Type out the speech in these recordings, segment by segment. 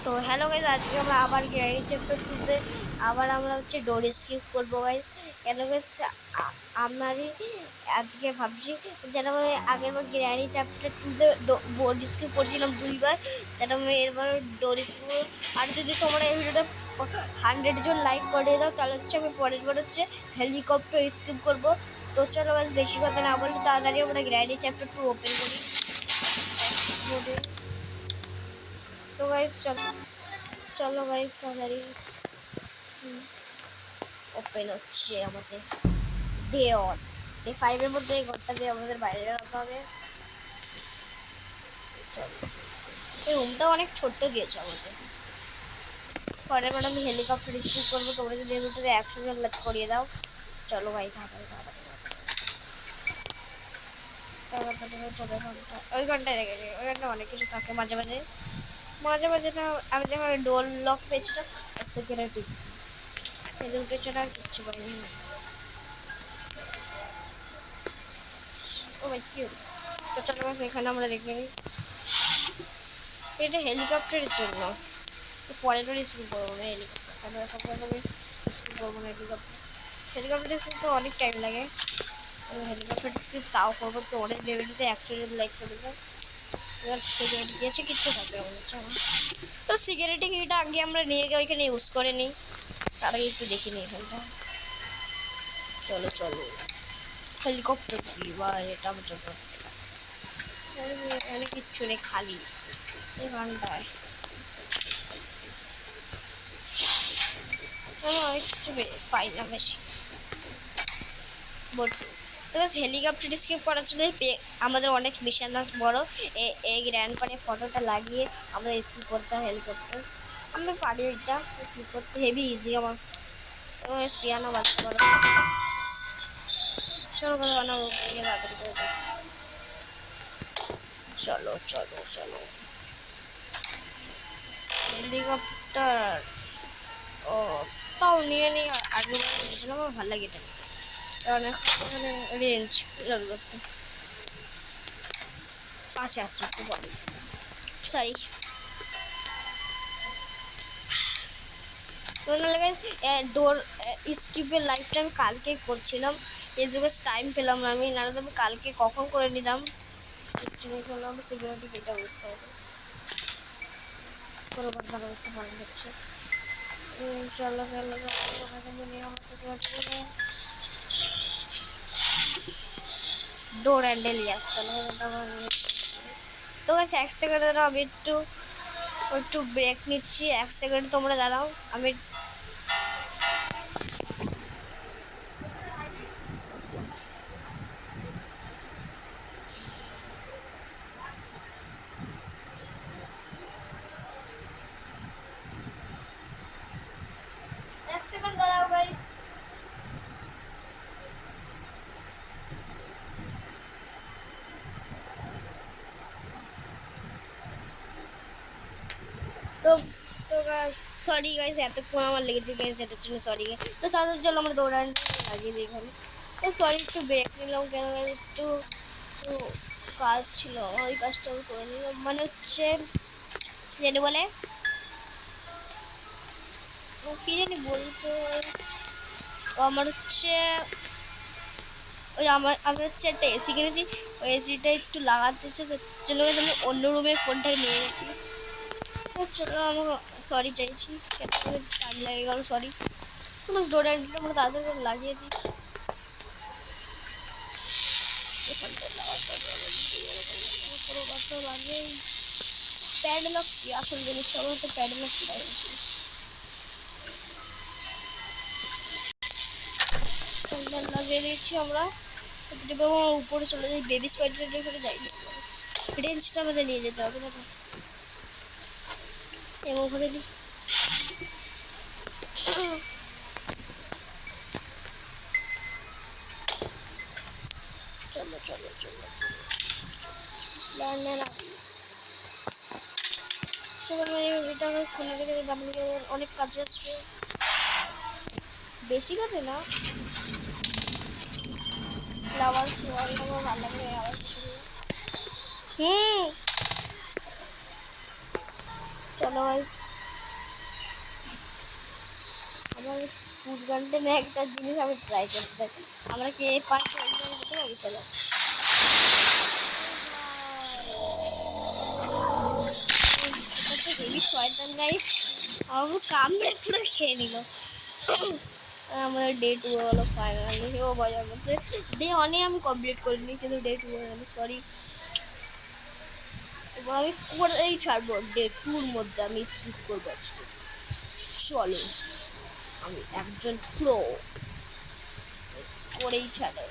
তো hello guys, আজকে আমরা আবার গ্র্যানি চ্যাপ্টার 2-তে আবার আমরা হচ্ছে ডোর স্কিপ করবো গাইজ। কেন গাইজ আমারই আজকে ভাবছি যেন আমি আগেরবার গ্র্যানি চ্যাপ্টার 2-তে ডোর স্কিপ করছিলাম দুইবার, যেন আমি এরবার ডোর স্কিপ। আর যদি তোমরা এই ভিডিওতে 100 জন লাইক করে দাও তাহলে হচ্ছে আমি পরের বার হচ্ছে হেলিকপ্টার স্কিপ করবো। তো চলো গাইজ, বেশি কথা না বলে তাড়াতাড়ি আমরা গ্র্যানি চ্যাপ্টার 2 ওপেন করি। তো গাইজ চলো চলো গাইজ তাড়াতাড়ি ওপেন হচ্ছে আমাদের ডে অন। ডে 5 এর মধ্যে এই ঘরটা দিয়ে আমাদের বাইরে রাখা হবে। চলো, এই রুমটা অনেক ছোট্ট দিয়েছে আমাদের। পরের বার আমি হেলিকপ্টার স্কিপ করবো, তোমরা যদি এই ভিডিওতে 100 জন লাইক করিয়ে দাও। চলো ভাই তাড়াতাড়ি তাড়াতাড়ি তাড়াতাড়ি চলো। ঘন্টা ওই ঘন্টায় রেখেছি, ওই ঘন্টা অনেক কিছু থাকে মাঝে মাঝে মাঝে মাঝে না। আমি যখন ডোর লক পেয়েছিলাম সিকিউরিটি এই দুটো ছাড়া আর কিচ্ছু পাইনি। ও ভাই কি হলো? তো চলো গাইস, এখানে আমরা দেখে নিই। এটা হেলিকপ্টারের জন্য পরের বার স্কিপ করবো না হেলিকপ্টার। কেন এখন আমি স্কিপ করবো না হেলিকপ্টার। হেলিকপ্টারে কিন্তু অনেক টাইম লাগে। হেলিকপ্টার স্কিপ তাও করবো। তো অনেক ভিডিওতে 100 জন লাইক করে দেয়। এবার সিকিউরিটি কি আছে, কিচ্ছু থাকবে মনে হচ্ছে আমার। তো সিকিউরিটি কিটা আগে আমরা নিয়ে গিয়ে ওইখানে ইউজ করে নিই, তার আগে একটু দেখি নিই এখানটা। চলো চলো, হেলিকপ্টার কি বা এটা আমার জন্য এখানে কিচ্ছু নেই, খালি এখানটায় একটু পাই না বেশি বলছি। তো হেলিকপ্টার স্কিপ করার জন্য আমাদের অনেক মিশন আছে বড়। এই গ্র্যান্ড পারে ফটোটা লাগিয়ে আমাদের স্কিপ করতে হয় হেলিকপ্টার। আমরা পারি এটা স্কিপ করতে, হেভি ইজি আমার। পিয়ানো বাজতে পারো, চলো বানাবো চলো চলো চলো। হেলিকপ্টার ও তাও নিয়ে নিই, আগে নিয়েছিলাম, আমার ভালো লাগে এটা অনেক। মানে রেঞ্জ আচ্ছা আচ্ছা একটু বলি, সরি। ডোর স্কিপের লাইফটা আমি কালকে করছিলাম, এই যুগে টাইম পেলাম না আমি, নাহলে আমি কালকে কখন করে নিলাম। সিকিউরিটি এটা ইউজ করে কোনো কথা একটু ভালো হচ্ছে। চলো চলো ডোর হ্যান্ডেল ইয়াস। চলো তো গাইস 1 সেকেন্ড দাঁড়াও, আমি একটু একটু ব্রেক নিচ্ছি। 1 সেকেন্ড তোমরা দাঁড়াও, আমি এক সেকেন্ড দাঁড়াও গাইস। তো তো সরি গাইস, এতক্ষণ আমার লেগেছে গাইস, এটার জন্য সরি। তো তাদের জন্য আমরা দৌড়ান লাগিয়ে দিই এখানে। তো সরি, একটু ব্রেক নিলাম কেন একটু কাজ ছিল, ওই কাজটা আমি করে নিলাম। মানে হচ্ছে যেটা বলে কি জানি বলতো, আমার হচ্ছে ওই আমি হচ্ছে একটা এসি কিনেছি, ওই এসিটা একটু লাগাতে জন্য আমি অন্য রুমে ফোনটাকে নিয়ে গেছি। চলো আমার সরি চাইছি, টাইম লেগে গেল, সরি। তো ডোর হ্যান্ডেলটা আমরা তাড়াতাড়ি লাগিয়ে দিই। প্যাডলক কি আসল জিনিস, সবার তো প্যাডলক লাগিয়ে দিয়েছি আমরা। উপরে চলে যাই, বেবি স্পাইডারের করে যাই, রেঞ্জটা আমাদের নিয়ে যেতে হবে। দেখো এমন করে দিই। চলো চলো চলো চলো এটা খুলে রেখে অনেক কাজে আসবে, বেশি কাজে না। ফ্লাওয়ার ফ্লাওয়ার আমার ভালো লাগে আবার। চলো গাইস, আমার ফুড গানটা একটা জিনিস আমি ট্রাই করতে চাই। আমরা কি এই পার্ট করতে পারি? চলো হেভি শয়তান গাইস, আমার কামড়ে পুরো খেয়ে নিল। আমাদের ডে 2 হলো ফাইনালি। ও ভাই, আমাদের ডে 1 আমি কমপ্লিট করিনি, কিন্তু ডে 2 হয়ে গেল, সরি। এবার আমি করেই ছাড়বো, ডে 2-র মধ্যে আমি শুট করবো আজকে। চলো, আমি একজন প্রো, করেই ছাড়ে।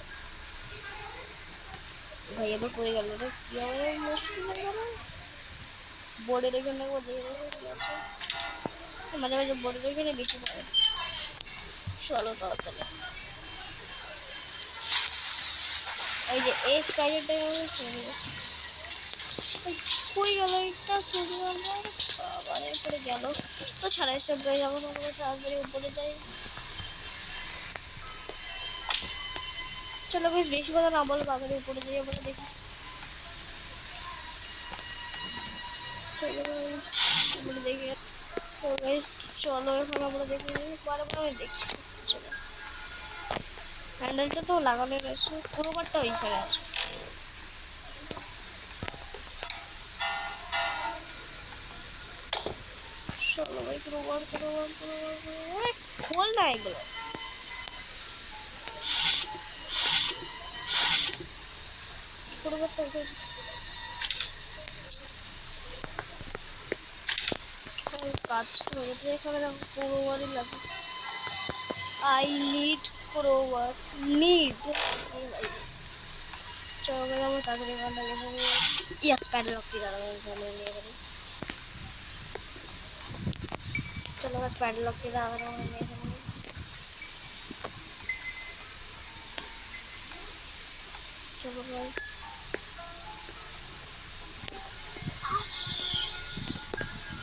ভাই এবার করে গেল রে, কি হবে মুশকিল হয়ে গেল। বোর্ডের এখানে মাঝে মাঝে বোর্ডের এখানে বেশি পড়ে। চলো তাড়াতাড়ি, এই যে এই স্পাইডারটা কই গেল, একটা শুধু আবার উপরে গেল। তো ছাড়া এসব গাড়ি যাবো, আমরা তাড়াতাড়ি উপরে যাই। চলো বেশ, বেশি কথা না বলো, তাড়াতাড়ি উপরে যাই আমরা, দেখি। চলো গাইস উপরে দেখি। তো গাইস চলো এখন আমরা দেখি, বারবার আমি দেখছি। চলো, হ্যান্ডেলটা তো লাগানো রয়েছে, পুরোবারটা ওইখানে আছে। চলো ভাই, পুরোবার খোল না এগুলো। পুরোবারটা কাজ হয়েছে এখানে, পুরোবারই লাগে। I need crowbar, need. চলো ভাই আমরা তাড়াতাড়ি গানটা গেছে। ইয়াস, প্যাডেল অফ দাঁড়ানো নিয়ে গেল। চলো গাছ, প্যাডেল অফ দাঁড়ানো নিয়ে গেল। চলো গাইস,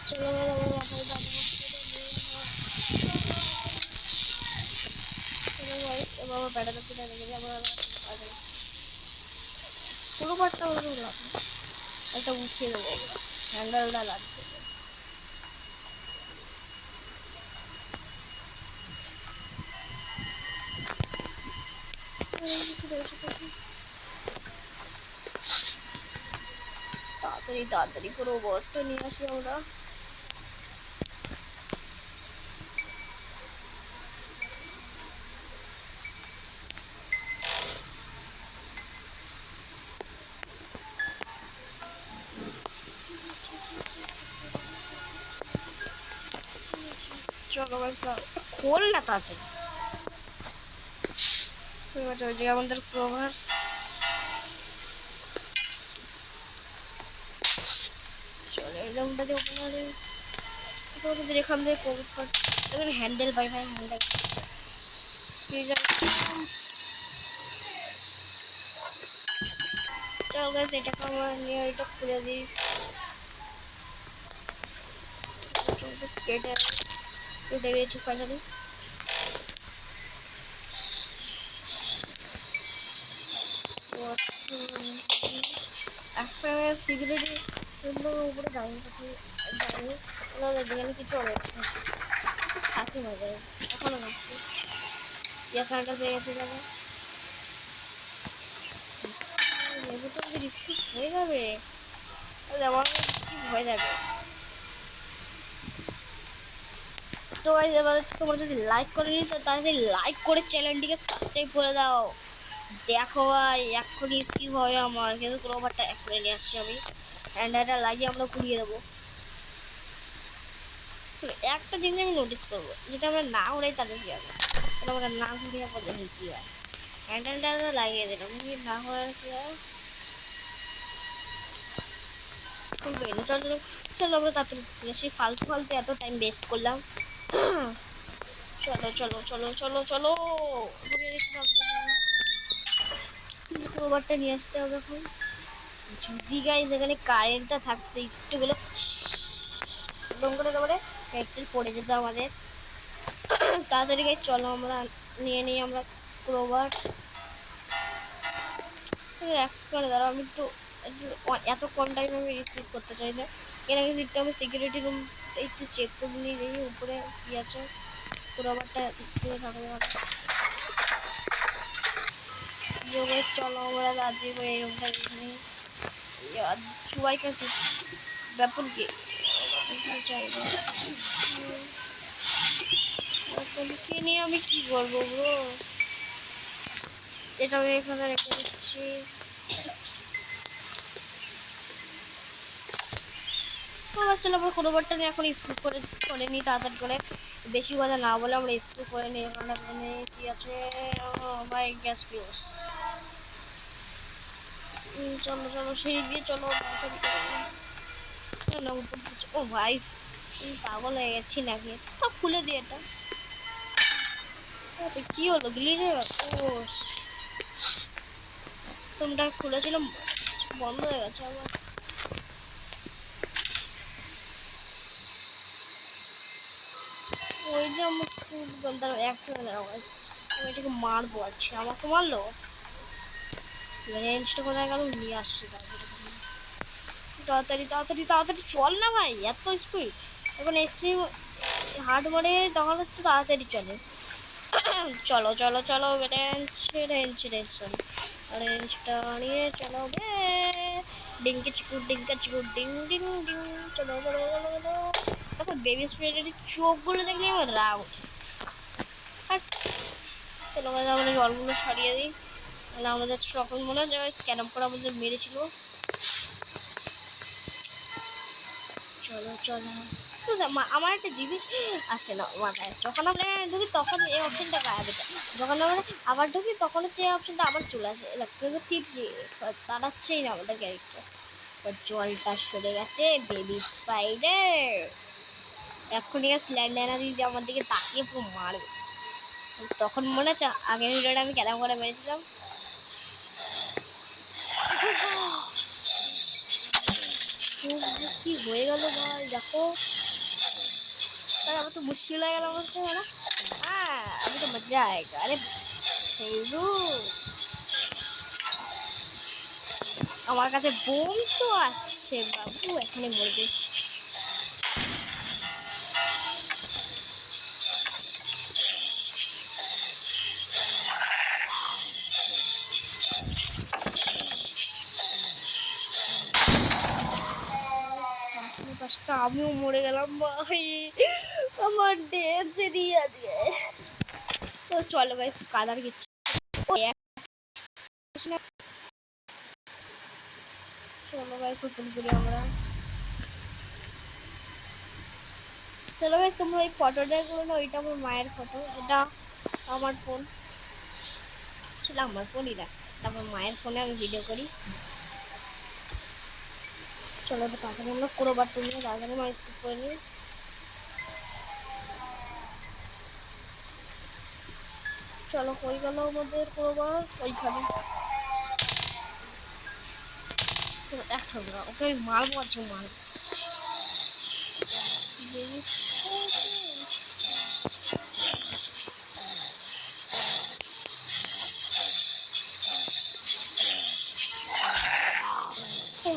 চলো ভাই আমার মাথায় দাঁড়ানো। চলো গাইস, এবার আমার প্যাডেল অফ লেগে যাবে। পুরো পাটটা ওরকম লাগবে, একটা উঠিয়ে দেবো, হ্যান্ডেলটা লাগবে। তাড়াতাড়ি তাড়াতাড়ি করে বটটা নিয়ে আসি আমরা। চলো গাছ, খোল না তাড়াতাড়ি। ঠিক আছে, ওই যে আমাদের ক্লোভার। চলো এই রুমটা দিয়ে ওপেন করে আমাদের এখান থেকে কোভিড এখানে হ্যান্ডেল বাই ভাই, হ্যান্ডেল চলো গাছ, এটাকে আমরা নিয়ে এটা খুলে দিই। কেটে কেটে দিয়েছি ফাইনালি। একসঙ্গে সিগারেটের জন্য উপরে যাইনি, যাইনি যেখানে কিছু রয়েছে থাকি না যায়, এখনো থাকছি। গ্যাস আনটা পেয়ে গেছে যাবে, লেবু তো আমাদের স্কিপ হয়ে যাবে, আমার স্কিপ হয়ে যাবে। তো এবার তোমরা যদি লাইক করে নি, তো তাহলে লাইক করে চ্যানেলটিকে সাবস্ক্রাইব করে দাও। দেখো ভাই, এক্ষুনি স্কিপ হবে আমার, কিন্তু ক্লোভারটা এক্ষুনি নিয়ে আসছি আমি। হ্যান্ডেলটা লাগিয়ে আমরা ঘুরিয়ে দেবো। একটা জিনিস আমি নোটিস করবো, যেটা আমরা না ঘুরাই তাহলে কি হবে, আমরা না ঘুরিয়ে পরে নিচ্ছি। হ্যান্ডেলটা লাগিয়ে দিলাম, না ঘোরার কি হয়। চলো চলো আমরা তাড়াতাড়ি বেশি ফালতু ফালতু এত টাইম ওয়েস্ট করলাম। চলো চলো চলো চলো চলো, ক্লোভারটা নিয়ে আসতে হবে এখন। যদি গাইস এখানে কারেন্টটা থাকতো একটু গেলে বন্ধ করে দেবো রে, একটু পড়ে যেত আমাদের। তাড়াতাড়ি গাইস চলো আমরা নিয়ে নিই আমরা ক্লোভার। এক্স করে দাঁড়াও, আমি একটু এত কম টাইম আমি রিসিভ করতে চাই না, এর আগে একটু আমি সিকিউরিটি রুম একটু চেক করে নিই দেখি উপরে কি আছে। পুরো আবারটা থাকবে চলো আমরা রাজি করে এরকমটা এখানে চুয়াই কাছে ব্যাপন কি চাইবো কি নিয়ে আমি কি করবো ব্রো। এটা আমি এখানে রেখে দিচ্ছি। চলো আমরা কোনো বারটা নিয়ে এখন স্কিপ করে নিই তাড়াতাড়ি করে, বেশি কথা না বলে আমরা স্কিপ করে নিই। এখানে কি আছে ভাই গ্যাস পিউস। চলো চলো সিঁড়ি দিয়ে চলো না উপর। ও ভাই পাগল হয়ে গেছি নাকি, তো খুলে দিয়ে এটা কি হলো গ্লিচ হয়ে গেল। ও তোমরা খুলেছিলাম বন্ধ হয়ে গেছে আবার। ওই যে আমার গন্ধার একসাথে আমি এটাকে মারবো। আচ্ছা আমাকে মারলো, রেঞ্জটা কোথায় গেল নিয়ে আসছি। তাড়াতাড়ি তাড়াতাড়ি তাড়াতাড়ি চল না ভাই, এত স্পিড। এখন এক্সপি হার্ড মোডে তখন হচ্ছে তাড়াতাড়ি চলে। চলো চলো চলো রেঞ্জটা নিয়ে চলো বে ডিঙ্কে চিকুর ডিঙ্কা চিকুর ডিং ডিং ডিং। চলো চলো চলো চলো। তখন বেবি স্প্রেডের চোখগুলো দেখলে আমার রাগ ওঠে। আর চলো আমরা জলগুলো সরিয়ে দিই, তাহলে আমাদের সকল মনে হয় ক্যারাম করে আমাদের মেরেছিল। চলো চলো আমার একটা জিনিস আসে না মাথায়, যখন আমরা ঢুকি তখন এই অপশনটা গায়েব হয়ে যায়, যখন আমরা আবার ঢুকি তখন হচ্ছে এই অপশনটা আবার চলে আসে। কিন্তু টিপছি তাড়াচ্ছেই না আমাদের ক্যারেক্টার। জলটা সরে গেছে বেবি স্পাইডার। এখনই স্ল্যান্ডানা দিদি আমার দিকে তাকিয়ে পুরো মারবে। তখন মনে হচ্ছে আগের ভিডিওটা আমি কেন করে মেরেছিলাম। কি হয়ে গেল ভাই দেখো, আমার তো মুশকিল হয়ে গেল আমার সাথে না। হ্যাঁ আমি তো মজা আएगा। আরে আমার কাছে বোম তো আছে বাবু, এখানে মরবে। আমিও মরে গেলাম ভাই, আমার ডেন্সে দিয়ে আজকে। তো চলো গাইস কাদার কিছু চলো গাইস ওপেন করি আমরা। চলো গাইস তোমরা ওই ফটোটা করো না, ওইটা আমার মায়ের ফটো, এটা আমার ফোন ছিল, আমার ফোনই না, তারপর মায়ের ফোনে আমি ভিডিও করি। চলো এবার তাড়াতাড়ি আমরা করোবার তুমি তাড়াতাড়ি মা স্কিপ করে নিই। চলো হয়ে গেল আমাদের করোবার ওইখানে। একসাথে ওকে মারবো, আছে মারবো।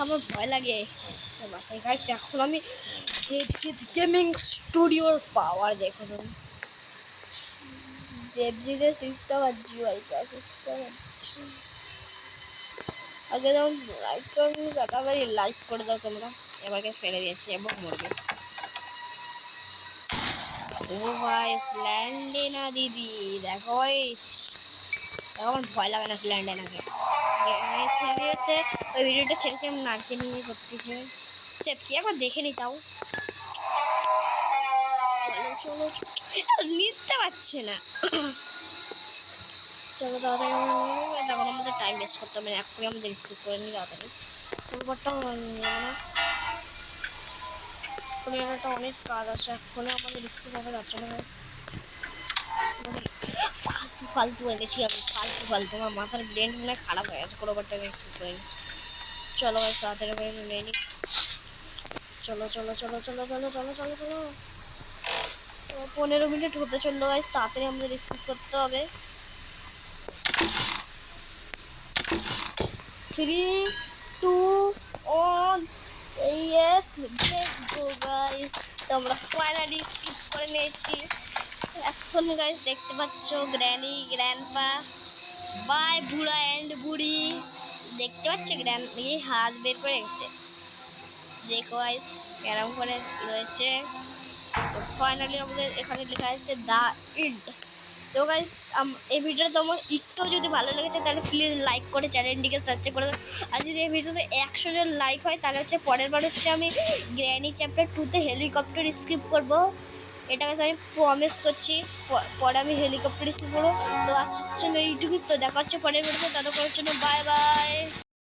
আমার ভয় লাগে বাচ্চাই গাইস। এখন আমি গেমিং স্টুডিওর পাওয়ার দেখুন, জেব্রিডে সিস্টেম আর জিওআইটা সিস্টেম। আগে যেমন লাইক করবি তারপরে লাইক করে দাও তোমরা, এবারকে ফেলে দিয়েছি এবং মরবে। ও ভাই স্ল্যান্ডেনা দিদি দেখো ভাই, আমার ভয় লাগে না স্ল্যান্ডেনাকে। ছেড়ে ওই ভিডিওটা ছেড়েছি আমি নারকেল নিয়ে করতেছি সেফটি, একবার দেখে নি তাও। চলো চলো নিতে পারছে না। চলো তাড়াতাড়ি তখন আমাদের টাইম ওয়েস্ট করতে হবে, এক্ষুনি আমাদের স্কিপ করে নিই তাড়াতাড়ি। তারপরটাও না কোনো একটা অনেক কাজ আছে, এক্ষুনি আমাদের স্কিপ হবে যাচ্ছে না। ফালতু ফালতু এনেছি আমি, ফালতু ফালতু আমার মাথার ব্রেন মনে খারাপ হয়ে গেছে কোনো টাইম স্কিপ করে নিই। চলো ভাই তাড়াতাড়ি করে নিয়ে নিই। চলো চলো চলো চলো চলো চলো চলো চলো 15 মিনিট হতে চললো গাইস, তাড়াতাড়ি আমাদের স্কিপ করতে হবে। 3, 2, 1 yes let's go guys। তো আমরা ফাইনালি স্কিপ করে নিয়েছি। এখন গাইস দেখতে পাচ্ছ গ্র্যানি গ্র্যান্ডপা বাই বুড়া অ্যান্ড বুড়ি, দেখতে পাচ্ছ গ্র্যান্ড হাত বের করে রেখেছে, দেখো গাইস এরম করে রয়েছে। তো ফাইনালি আমাদের এখানে লেখা আছে দ্য ইল্ড। তো গাইস এই ভিডিওটা তোমার একটু যদি ভালো লেগেছে তাহলে প্লিজ লাইক করে চ্যানেলটিকে সাবস্ক্রাইব করে দাও। আর যদি এই ভিডিওতে 100 জন লাইক হয় তাহলে হচ্ছে পরের বার হচ্ছে আমি গ্র্যানি চ্যাপ্টার 2-তে হেলিকপ্টার স্কিপ করবো, এটা গাইস আমি প্রমিস করছি। পরে আমি হেলিকপ্টার স্কিপ করবো। তো আজকের জন্য এইটুকুই, তো দেখা হচ্ছে পরের ভিডিওতে, ততক্ষণের জন্য বাই বাই।